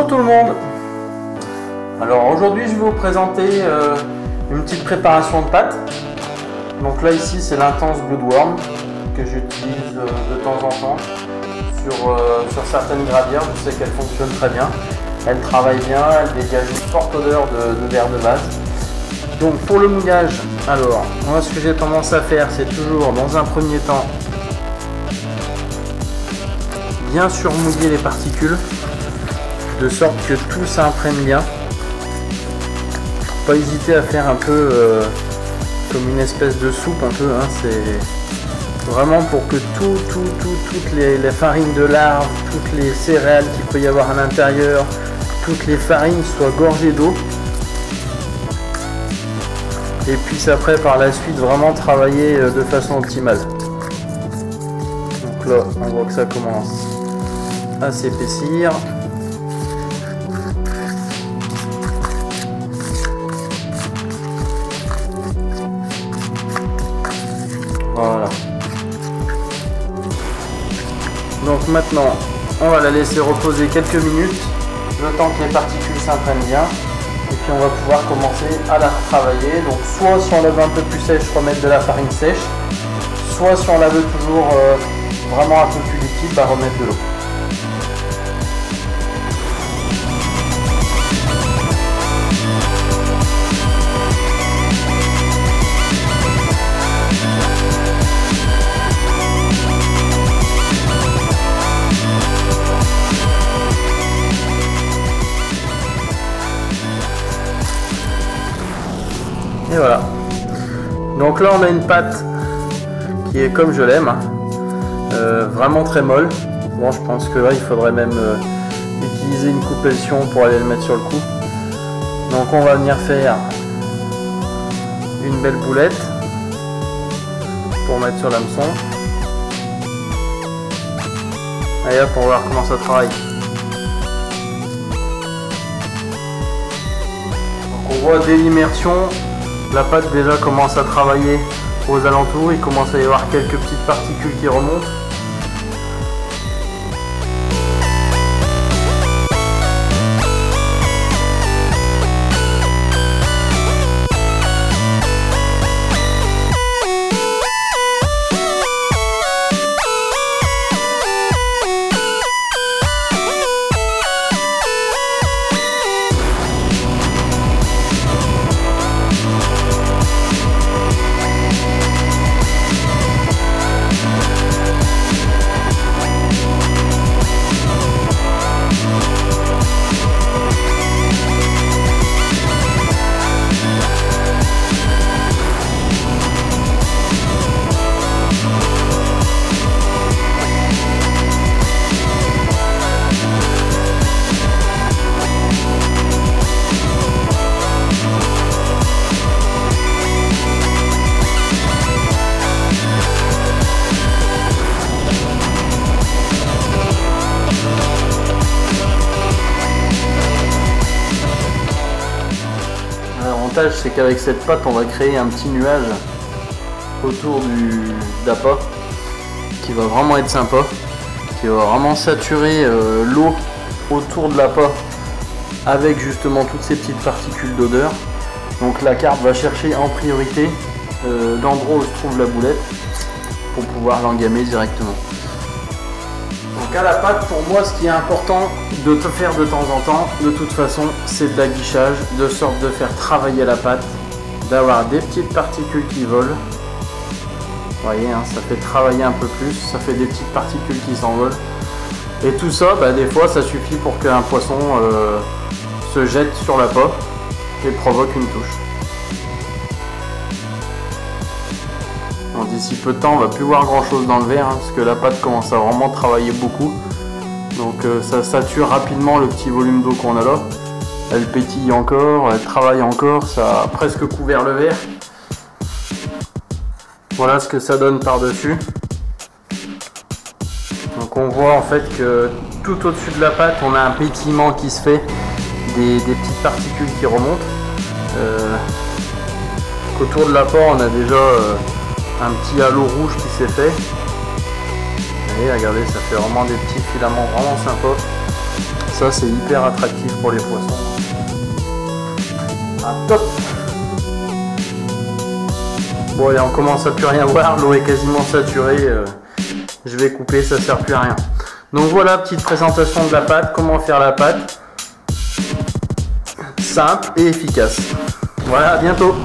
Bonjour tout le monde. Alors aujourd'hui je vais vous présenter une petite préparation de pâtes. Donc là ici c'est l'intense Bloodworm que j'utilise de temps en temps sur certaines gravières. Je sais qu'elle fonctionne très bien, elle travaille bien, elle dégage une forte odeur de verre de base. Donc pour le mouillage, alors moi ce que j'ai tendance à faire c'est toujours dans un premier temps bien surmouiller les particules de sorte que tout s'imprègne bien. Pas hésiter à faire un peu comme une espèce de soupe un peu, hein. C'est vraiment pour que toutes les farines de larves, toutes les céréales qu'il peut y avoir à l'intérieur, toutes les farines soient gorgées d'eau. Et puis après par la suite vraiment travailler de façon optimale. Donc là on voit que ça commence à s'épaissir. Voilà. Donc maintenant on va la laisser reposer quelques minutes le temps que les particules s'imprègnent bien et puis on va pouvoir commencer à la retravailler. Donc soit si on la veut un peu plus sèche, remettre de la farine sèche, soit si on la veut toujours vraiment un peu plus liquide, remettre de l'eau. Et voilà. Donc là on a une pâte qui est comme je l'aime, hein. Vraiment très molle. Bon, je pense que là il faudrait même utiliser une coupe-pression pour aller le mettre sur le coup. Donc on va venir faire une belle boulette pour mettre sur l'hameçon. Allez hop, on va voir comment ça travaille. Donc on voit dès l'immersion, la pâte déjà commence à travailler aux alentours, il commence à y avoir quelques petites particules qui remontent. L'avantage c'est qu'avec cette pâte on va créer un petit nuage autour de la pâte qui va vraiment être sympa, qui va vraiment saturer l'eau autour de la pâte avec justement toutes ces petites particules d'odeur. Donc la carte va chercher en priorité l'endroit où se trouve la boulette pour pouvoir l'engamer directement. Donc à la pâte, pour moi ce qui est important de te faire de temps en temps, de toute façon c'est de l'aguichage, de sorte de faire travailler la pâte, d'avoir des petites particules qui volent. Vous voyez, hein, ça fait travailler un peu plus, ça fait des petites particules qui s'envolent. Et tout ça, des fois ça suffit pour qu'un poisson se jette sur la pâte et provoque une touche. D'ici peu de temps on va plus voir grand chose dans le verre, hein, parce que la pâte commence à vraiment travailler beaucoup. Donc ça sature rapidement le petit volume d'eau qu'on a là. Elle pétille encore, elle travaille encore, ça a presque couvert le verre. Voilà ce que ça donne par dessus. Donc on voit en fait que tout au-dessus de la pâte on a un pétillement qui se fait, des petites particules qui remontent. Autour de la pâte on a déjà un petit halo rouge qui s'est fait. Et regardez, ça fait vraiment des petits filaments vraiment sympas. Ça c'est hyper attractif pour les poissons. Ah, top. Bon allez, on commence à plus rien voir, l'eau est quasiment saturée. Je vais couper, ça sert plus à rien. Donc voilà, petite présentation de la pâte, comment faire la pâte. Simple et efficace. Voilà, à bientôt.